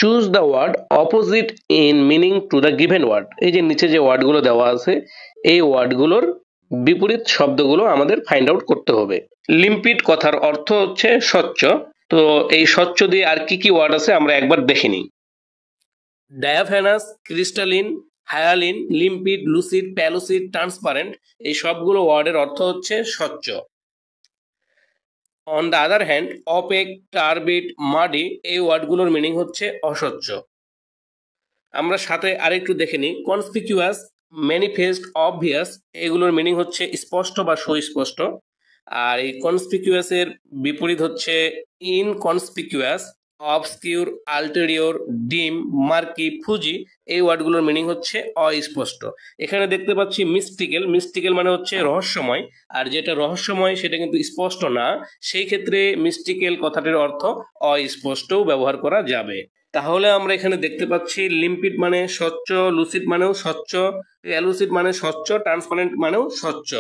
Choose the word opposite in meaning to the given word. এই যে নিচে যে ওয়ার্ডগুলো দেওয়া আছে এই ওয়ার্ডগুলোর বিপরীত শব্দগুলো আমাদের ফাইন্ড আউট করতে হবে। লিম্পিড কথার অর্থ হচ্ছে স্বচ্ছ। তো এই স্বচ্ছ দিয়ে আর কি কি ওয়ার্ড আছে আমরা একবার দেখে নিই। Diaphanous, crystalline, hyaline, limpid, lucid, pellucid, transparent, এই সবগুলো ওয়ার্ডের অর্থ হচ্ছে স্বচ্ছ। On the other hand, opaque, turbid, muddy, এই ওয়ার্ডগুলোর মিনিং হচ্ছে অস্বচ্ছ। আমরা সাথে আরেকটু দেখে নিই। কনসপিকিউয়াস, ম্যানিফেস্ট, অবভিয়াস, এগুলোর মিনিং হচ্ছে স্পষ্ট বা সুস্পষ্ট। আর এই কনসপিকিউয়াসের বিপরীত হচ্ছে ইনকনসপিকিউয়াস, অবসকিউর, আল্টেরিয়র, ডিম, মার্কি, ফুজি, এই ওয়ার্ডগুলোর মিনিং হচ্ছে অস্পষ্ট। এখানে দেখতে পাচ্ছি মিস্টিক্যাল। মিস্টিক্যাল মানে হচ্ছে রহস্যময়, আর যেটা রহস্যময় সেটা কিন্তু স্পষ্ট না, সেই ক্ষেত্রে মিস্টিক্যাল কথাটির অর্থ অস্পষ্টও ব্যবহার করা যাবে। তাহলে আমরা এখানে দেখতে পাচ্ছি লিম্পিড মানে স্বচ্ছ, লুসিড মানেও স্বচ্ছ, অ্যালুসিড মানে স্বচ্ছ, ট্রান্সপারেন্ট মানেও স্বচ্ছ,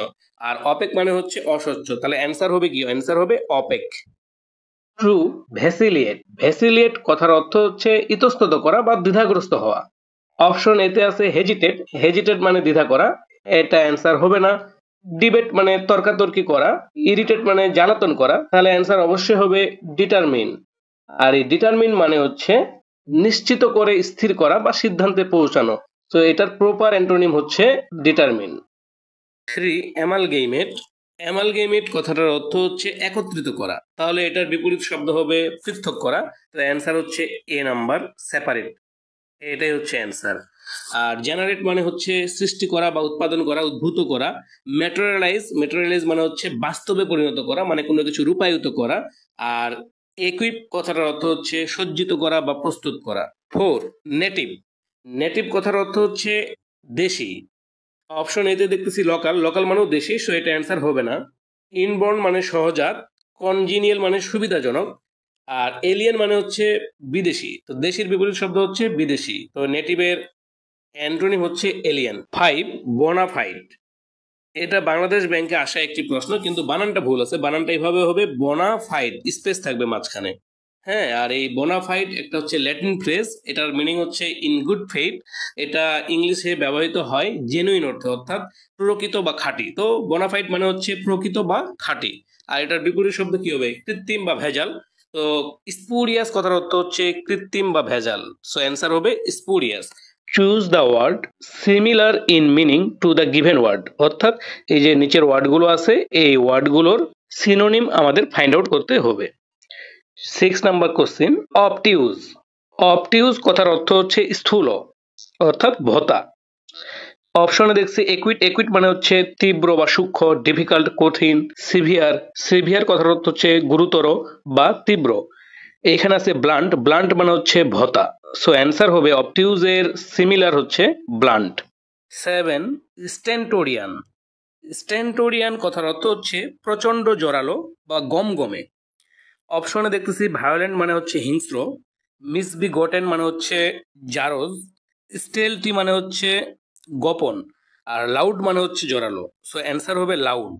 আর অপেক মানে হচ্ছে অস্বচ্ছ। তাহলে অ্যান্সার হবে কি? অ্যান্সার হবে অপেক। ট্রু, ভ্যাসিলিয়েট। ভ্যাসিলিয়েট কথার অর্থ হচ্ছে ইতস্তত করা বা দ্বিধাগ্রস্ত হওয়া। অপশন এতে আছে হেজিটেট। হেজিটেট মানে দ্বিধা করা, এটা অ্যান্সার হবে না। ডিবেট মানে তর্কাতর্কি করা। ইরিটেট মানে জ্বালাতন করা, তাহলে অ্যান্সার অবশ্যই হবে ডিটারমিন। আর এই ডিটারমিন মানে হচ্ছে নিশ্চিত করে স্থির করা বা সিদ্ধান্তে পৌঁছানো। তো এটার প্রপার অ্যান্টোনিম হচ্ছে ডিটারমিন। 3. অ্যামালগেমেট। অ্যামালগেমেট কথাটার অর্থ হচ্ছে একত্রিত করা, তাহলে এটার বিপরীত শব্দ হবে পৃথক করা। তো অ্যান্সার হচ্ছে এ নাম্বার, সেপারেট, এটাই হচ্ছে অ্যান্সার। আর জেনারেট মানে হচ্ছে সৃষ্টি করা বা উৎপাদন করা, উদ্ভূত করা। ম্যাটেরিয়ালাইজ, ম্যাটেরিয়ালাইজ মানে হচ্ছে বাস্তবে পরিণত করা, মানে কোনো কিছু রূপায়িত করা। আর একুইপ কথাটার অর্থ হচ্ছে সজ্জিত করা বা প্রস্তুত করা। 4. নেটিভ। নেটিভ কথার অর্থ হচ্ছে দেশি। অপশন এতে দেখতেছি লোকাল। লোকাল মানেও দেশি, সো এটা অ্যান্সার হবে না। ইনবর্ন মানে সহজাত। কনজিনিয়াল মানে সুবিধাজনক। আর এলিয়েন মানে হচ্ছে বিদেশি। তো দেশির বিপরীত শব্দ হচ্ছে বিদেশি। তো নেটিভের অ্যান্টোনিম হচ্ছে এলিয়েন। 5. বোনাফাইড। এটা বাংলাদেশ ব্যাংকে আসা একটি প্রশ্ন, কিন্তু বানানটা ভুল আছে। বানানটা এইভাবে হবে বোনাফাইড, স্পেস থাকবে মাঝখানে। হ্যাঁ, আর এই বোনাফাইড একটা হচ্ছে ল্যাটিন ফ্রেজ, এটার মিনিং হচ্ছে ইন গুড ফেইথ। এটা ইংলিশে ব্যবহৃত হয় জেনুইন অর্থে, অর্থাৎ প্রকৃত বা খাঁটি। তো বোনাফাইড মানে হচ্ছে প্রকৃত বা খাঁটি। আর এটার বিপরীত শব্দ কি হবে? কৃত্রিম বা ভেজাল। তো স্পুরিয়াস কথার অর্থ হচ্ছে কৃত্রিম বা ভেজাল, সো অ্যান্সার হবে spurious. Choose the word similar in meaning to the given word, অর্থাৎ এই যে নিচের ওয়ার্ডগুলো আছে এই ওয়ার্ডগুলোর সিনোনিম আমাদের ফাইন্ড আউট করতে হবে। 6 নাম্বার কোশ্চেন, অবটিউজ। অবটিউজ কথার অর্থ হচ্ছে স্থূল, অর্থাৎ ভোঁতা। অপশনে দেখছি একুইট। একুইট মানে হচ্ছে তীব্র বা সূক্ষ্ম, ডিফিকাল্ট কঠিন। সিভিয়ার। সিভিয়ার কথার অর্থ হচ্ছে গুরুতর বা তীব্র। এখানে আছে ব্লান্ট। ব্লান্ট মানে হচ্ছে ভোঁতা, সো অ্যান্সার হবে অবটিউজ এর সিমিলার হচ্ছে ব্লান্ট। 7. স্টেন্টোরিয়ান। স্টেন্টোরিয়ান কথার অর্থ হচ্ছে প্রচন্ড জোরালো বা গমগমে। অপশনে দেখতেছি ভায়োলেন্ট মানে হচ্ছে হিংস্র, মিসবিগটেন মানে হচ্ছে জারজ, স্টেলটি মানে হচ্ছে গোপন, আর লাউড মানে হচ্ছে জোরালো, সো অ্যান্সার হবে লাউড।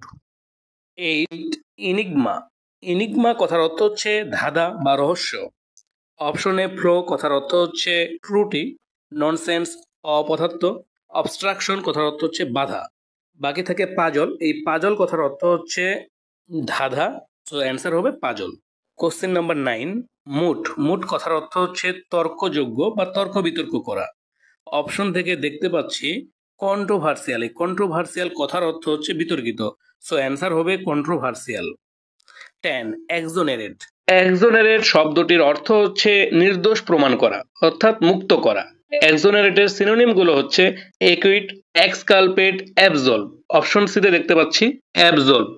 8. ইনিগমা। ইনিগমা কথার অর্থ হচ্ছে ধাঁধা বা রহস্য। অপশনে ফ্লো কথার অর্থ হচ্ছে ত্রুটি, ননসেন্স অপদার্থ, অবস্ট্রাকশন কথার অর্থ হচ্ছে বাধা। বাকি থাকে পাজল। এই পাজল কথার অর্থ হচ্ছে ধাঁধা, সো অ্যান্সার হবে পাজল। Question number 9, মুট। মুট কথার অর্থ হচ্ছে তর্কযোগ্য বা তর্ক বিতর্ক করা। অপশন থেকে দেখতে পাচ্ছি কন্ট্রোভার্সিয়াল। এই কন্ট্রোভার্সিয়াল কথার অর্থ হচ্ছে বিতর্কিত, সো অ্যান্সার হবে কন্ট্রোভার্সিয়াল। 10. এক্সোনেরেট। এক্সোনেরেট শব্দটির অর্থ হচ্ছে নির্দোষ প্রমাণ করা, অর্থাৎ মুক্ত করা। এক্সোনেরেটের সিনোনিম গুলো হচ্ছে একুইট, এক্সকালপেট, অ্যাবজলভ। অপশন সিতে দেখতে পাচ্ছি অ্যাবজলভ।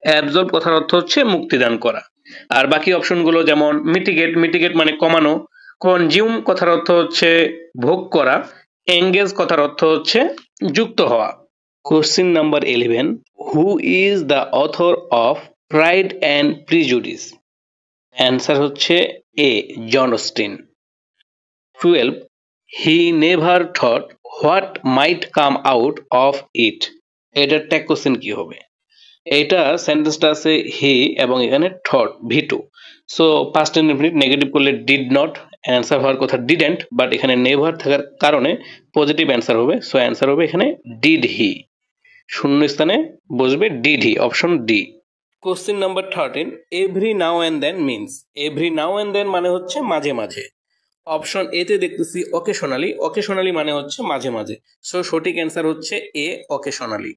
অ্যাবজলভ কথার অর্থ হচ্ছে মুক্তিদান করা। আর বাকি অপশনগুলো যেমন মিটিগেট। মিটিগেট মানে কমানো। কনজিউম কথার অর্থ হচ্ছে ভোগ করা। এঙ্গেজ কথার অর্থ হচ্ছে যুক্ত হওয়া। Question number 11, who is the author of Pride and Prejudice? Answer হচ্ছে A, John Austen. 12, he never thought what might come out of it. এটার ট্যাগ কোশ্চেন কি হবে? এইটা সেন্টেন্সটা আছে হি এবং এখানে থট ভি2। সো পাস্ট ইনডেফিনিট নেগেটিভ করলে ডিড নট, অ্যান্সার হওয়ার কথা ডিডেন্ট, বাট এখানে নেভার থাকার কারণে পজিটিভ অ্যান্সার হবে। সো অ্যান্সার হবে এখানে ডিড হি, শূন্য স্থানে বসবে did he, option D. Question number 13, every now and then means. Every now and then মানে হচ্ছে মাঝে মাঝে। অপশন এ তে দেখতেছি অকেশনালি, অকেশনালি মানে হচ্ছে মাঝে মাঝে। সো সঠিক অ্যান্সার হচ্ছে এ, অকেশনালি।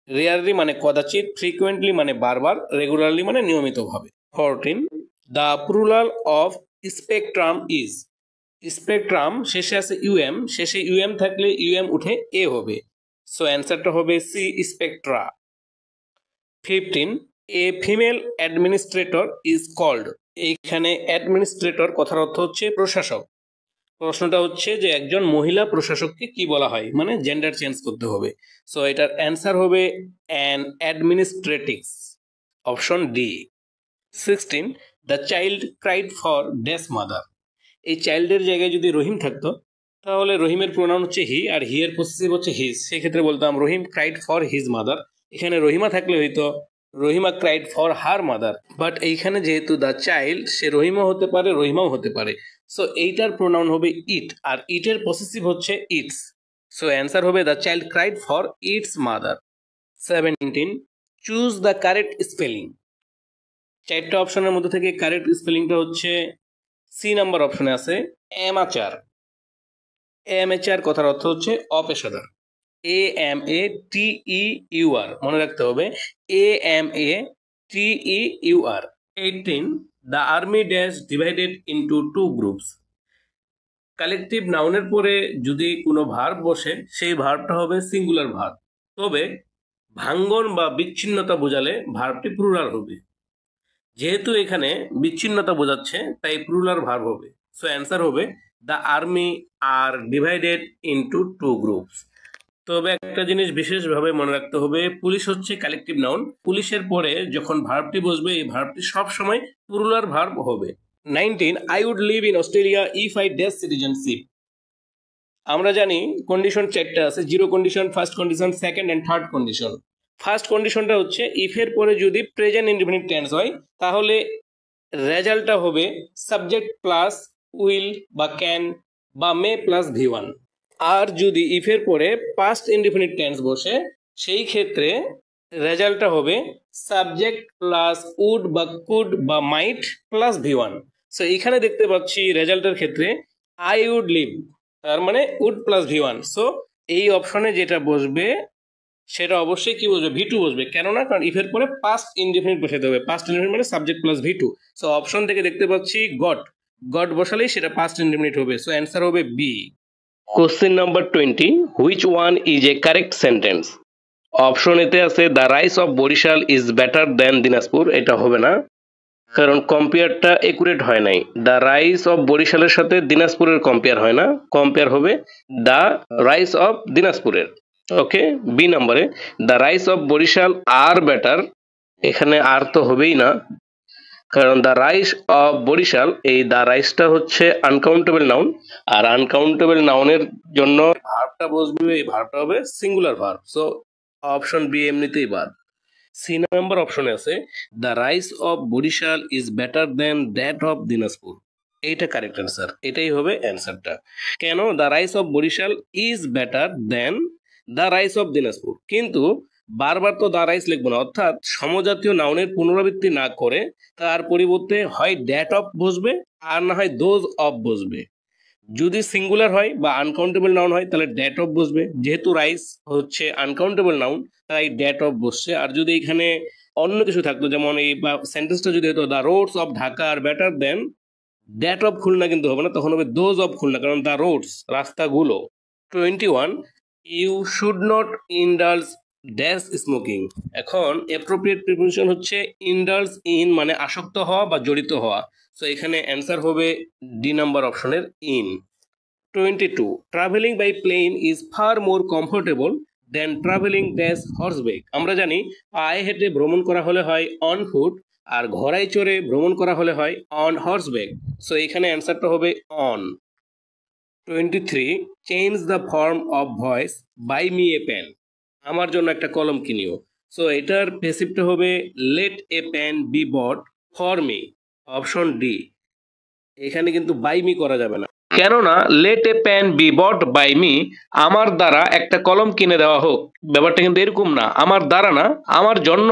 রেয়ারলি মানে কদাচিৎ, ফ্রিকুয়েন্টলি মানে বারবার, রেগুলারলি মানে নিয়মিতভাবে। 14, the plural of spectrum is. Spectrum শেষে আছে ইউএম, শেষে ইউএম থাকলে ইউএম উঠে এ হবে। সো অ্যান্সারটা হবে C, spectra. 15, a female administrator is called. এইখানে অ্যাডমিনিস্ট্রেটর কথার অর্থ হচ্ছে প্রশাসক। প্রশ্নটা হচ্ছে যে একজন মহিলা প্রশাসককে কি বলা হয়, মানে জেন্ডার চেঞ্জ করতে হবে। সো এটার অ্যান্সার হবে an administratrix, option D. 16, the child cried for dash mother. এই চাইল্ডের জায়গায় যদি রহিম থাকতো তাহলে রহিমের প্রোনাউন হচ্ছে হি আর হি এর পসেসিভ হচ্ছে হিজ, সেক্ষেত্রে বলতাম রহিম ক্রাইড ফর হিজ মাদার। এখানে রহিমা থাকলে হয়তো Rahima cried for her mother, but এইখানে যেহেতু দ্য চাইল্ড, সে রহিমা হতে পারে রহিমাও হতে পারে। সো এইটার প্রোনাউন হবে ইট আর ইটের পসেসিভ হচ্ছে ইটস। সো অ্যান্সার হবে the child cried for its mother. 17, choose the correct spelling. চারটা অপশনের মধ্যে থেকে কারেক্ট স্পেলিংটা হচ্ছে সি নাম্বার অপশনে আছে অ্যামাচার। অ্যামেচার কথার অর্থ হচ্ছে অপেশাদার। AMATEUR মনে রাখতে হবে, AMATEUR। 18, the army dash divided into two groups. Collective নাউনের পরে যদি কোনো ভার্ব বসে সেই ভার্বটা হবে সিঙ্গুলার ভার্ব, তবে ভাঙ্গন বা বিচ্ছিন্নতা বোঝালে ভার্বটি প্লুরাল হবে। যেহেতু এখানে বিচ্ছিন্নতা বোঝাচ্ছে তাই প্লুরাল ভার্ব হবে। সো অ্যান্সার হবে the army are divided into two groups. তবে একটা জিনিস বিশেষভাবে মনে রাখতে হবে, পুলিশ হচ্ছে কালেকটিভ নাউন, পুলিশের পরে যখন ভার্বটি বসবে এই ভার্বটি সবসময় প্লুরাল ভার্ব হবে। 19, I would live in Australia if I dash citizenship. আমরা জানি কন্ডিশন চারটা আছে, zero condition, first condition, second and third condition. First কন্ডিশনটা হচ্ছে ইফের পরে যদি প্রেজেন্ট ইনডিফিনিট টেন্স হয় তাহলে রেজাল্টটা হবে সাবজেক্ট প্লাস উইল বা ক্যান বা মে প্লাস V1। আর যদি ইফের পরে পাস্ট ইনডিফিনিট টেন্স বসে সেই ক্ষেত্রে রেজাল্টটা হবে সাবজেক্ট প্লাস উড বা কুড বা মাইট প্লাস V1। সো এইখানে দেখতে পাচ্ছি রেজাল্টের ক্ষেত্রে আই উড লিভ, তার মানে উড প্লাস V1। সো এই অপশনে যেটা বসবে সেটা অবশ্যই কি বসবে, V2 বসবে। কেননা কারণ ইফের পরে পাস্ট ইনডিফিনিট বসাতে হবে, পাস্ট ইনডিফিনিট মানে subject plus V2। So option থেকে দেখতে পাচ্ছি গট, গট বসালেই সেটা পাস্ট ইনডিফিনিট হবে। সো অ্যান্সার হবে B. Question number 20, which one is a correct sentence. Option এতে আছে the rice of Barishal is better than Dinajpur, এটা হবে না কারণ কম্পেয়ারটা একুরেট হয় নাই। দ্য রাইস অফ বরিশালের সাথে দিনাজপুরের কম্পেয়ার হয় না, কম্পেয়ার হবে দ্য রাইস অফ দিনাজপুরের। ওকে, বি নম্বরে the rice of Barishal are better, এখানে আর তো হবেই না কারণ দ্য রাইস অফ বরিশাল, এই দ্য রাইসটা হচ্ছে আনকাউন্টেবল নাউন আর আনকাউন্টেবল নাউনের জন্য ভার্বটা বসবে, এই ভার্বটা হবে singular verb. So option B এমনিতেই বাদ। সি নাম্বার অপশনে আছে the rice of Barishal is better than that of Dinajpur, এইটা কারেক্ট অ্যান্সার, এটাই হবে অ্যান্সারটা। কেন the rice of Barishal is better than the rice of Dinajpur, কিন্তু বারবার তো দ্য রাইস লিখবো না, অর্থাৎ সমজাতীয় নাউনের পুনরাবৃত্তি না করে তার পরিবর্তে হয় দ্যাট অফ বসবে আর না হয় দোজ অফ বসবে। যদি সিঙ্গুলার হয় বা আনকাউন্টেবল নাউন হয় তাহলে ড্যাট অফ বসবে, যেহেতু রাইস হচ্ছে আনকাউন্টেবল নাউন তাই ড্যাট অফ বসছে। আর যদি এখানে অন্য কিছু থাকতো, যেমন এই বা সেন্টেন্সটা যদি হতো the roads of Dhaka are better than, that of Khulna কিন্তু হবে না, তখন হবে দোজ অফ খুলনা, কারণ দ্য রোডস রাস্তাগুলো। 21, you should not indulge dash smoking. এখন অ্যাপ্রোপ্রিয়েট প্রিপোজিশন হচ্ছে ইন্ডালজ ইন মানে আসক্ত হওয়া বা জড়িত হওয়া। সো এখানে অ্যান্সার হবে ডি নাম্বার অপশনের in. 22, travelling by plane is far more comfortable than travelling dash horseback. আমরা জানি পায়ে হেঁটে ভ্রমণ করা হলে হয় অন ফুট আর ঘোড়ায় চড়ে ভ্রমণ করা হলে হয় অন হর্সব্যাক। সো এখানে অ্যান্সারটা হবে on. 23, change the form of voice buy me a pen. আমার জন্য একটা কলম কিনিও। সো এটার প্যাসিভটা হবে let a pen be bought for me, option D. এখানে কিন্তু বাই মি করা যাবে না, কেননা let a pen be bought by me, আমার দ্বারা একটা কলম কিনে দেওয়া হোক। ব্যাপারটা কিন্তু এরকম না, আমার দ্বারা না, আমার জন্য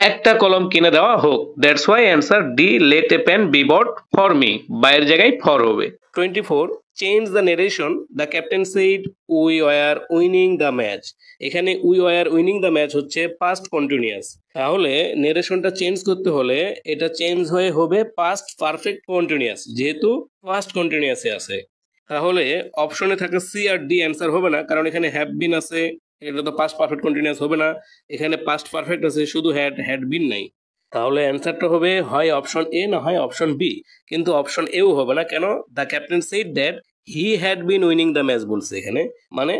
একটা কলম কিনে দেওয়া হোক। That's why answer D, let a pen be bought for me, বাইয়ের জায়গায় ফর হবে। 24, change the narration, the captain said we were winning the match. এখানে we were winning the match হচ্ছে পাস্ট কন্টিনিউয়াস, তাহলে নেরেশনটা চেঞ্জ করতে হলে এটা চেঞ্জ হয়ে হবে পাস্ট পারফেক্ট কন্টিনিউয়াস, যেহেতু পাস্ট কন্টিনিউয়াসে আছে। তাহলে অপশনে থাকা সি আর ডি অ্যান্সার হবে না, কারণ এখানে হ্যাভ বিন আছে, এটা তো পাস্ট পারফেক্ট কন্টিনিউয়াস হবে না। এখানে পাস্ট পারফেক্ট আছে, শুধু হ্যাড বিন নাই। তাহলে অ্যান্সারটা হবে হয় অপশন এ না হয় অপশন বি, কিন্তু অপশন এও হবে না। কেন? The captain said that he had been winning the match বলছে এখানে, মানে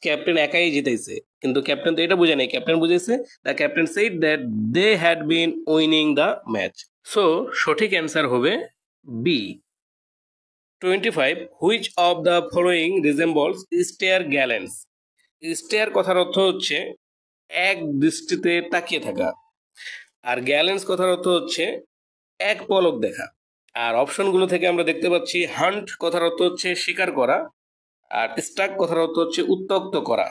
ক্যাপ্টেন একাই জিতেছে, কিন্তু ক্যাপ্টেন তো এটা বুঝে নাই, ক্যাপ্টেন বুঝেছে the captain said that they had been winning the match. So সঠিক অ্যান্সার হবে B. 25, which of the following resembles stair gallons. Stair কথার অর্থ হচ্ছে এক দৃষ্টিতে তাকিয়ে থাকা, আর গ্যালেন্স কথার অর্থ হচ্ছে এক পলক দেখা। আর অপশনগুলো থেকে আমরা দেখতে পাচ্ছি হান্ট কথার অর্থ হচ্ছে শিকার করা, আর স্টাক কথার অর্থ হচ্ছে উত্ত্যক্ত করা,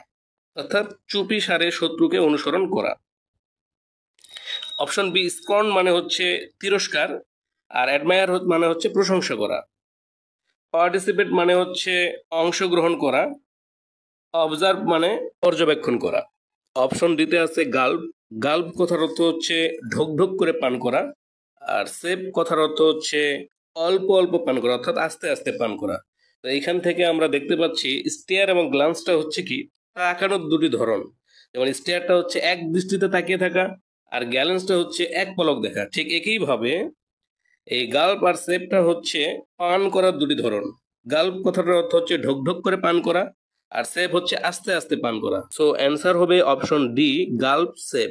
অর্থাৎ চুপি সারে শত্রুকে অনুসরণ করা। অপশন বি, স্কর্ন মানে হচ্ছে তিরস্কার, আর অ্যাডমায়ার মানে হচ্ছে প্রশংসা করা। পার্টিসিপেট মানে হচ্ছে অংশগ্রহণ করা। অবজার্ভ মানে পর্যবেক্ষণ করা। অপশন ডিতে আছে গাল্প। গাল্প কথার অর্থ হচ্ছে ঢোক ঢোক করে পান করা, আর সেপ কথার অর্থ হচ্ছে অল্প অল্প পান করা, অর্থাৎ আস্তে আস্তে পান করা। তো এইখান থেকে আমরা দেখতে পাচ্ছি স্টেয়ার এবং গ্লান্সটা হচ্ছে কি তাকানোর দুটি ধরন। যেমন স্টেয়ারটা হচ্ছে এক দৃষ্টিতে তাকিয়ে থাকা, আর গ্যালেন্সটা হচ্ছে এক পলক দেখা। ঠিক একইভাবে এই গাল্প আর সেপটা হচ্ছে পান করার দুটি ধরন। গাল্প কথাটার অর্থ হচ্ছে ঢোক ঢোক করে পান করা, আর সেপ হচ্ছে আস্তে আস্তে পান করা। সো অ্যান্সার হবে অপশন ডি, গাল্প সেপ।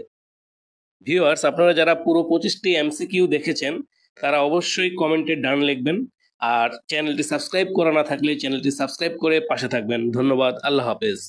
ভিউয়ার্স, আপনারা যারা পুরো 25টি এমসিকিউ দেখেছেন তারা অবশ্যই কমেন্টে ডান লিখবেন, আর চ্যানেলটি সাবস্ক্রাইব করা না থাকলে চ্যানেলটি সাবস্ক্রাইব করে পাশে থাকবেন। ধন্যবাদ, আল্লাহ হাফেজ।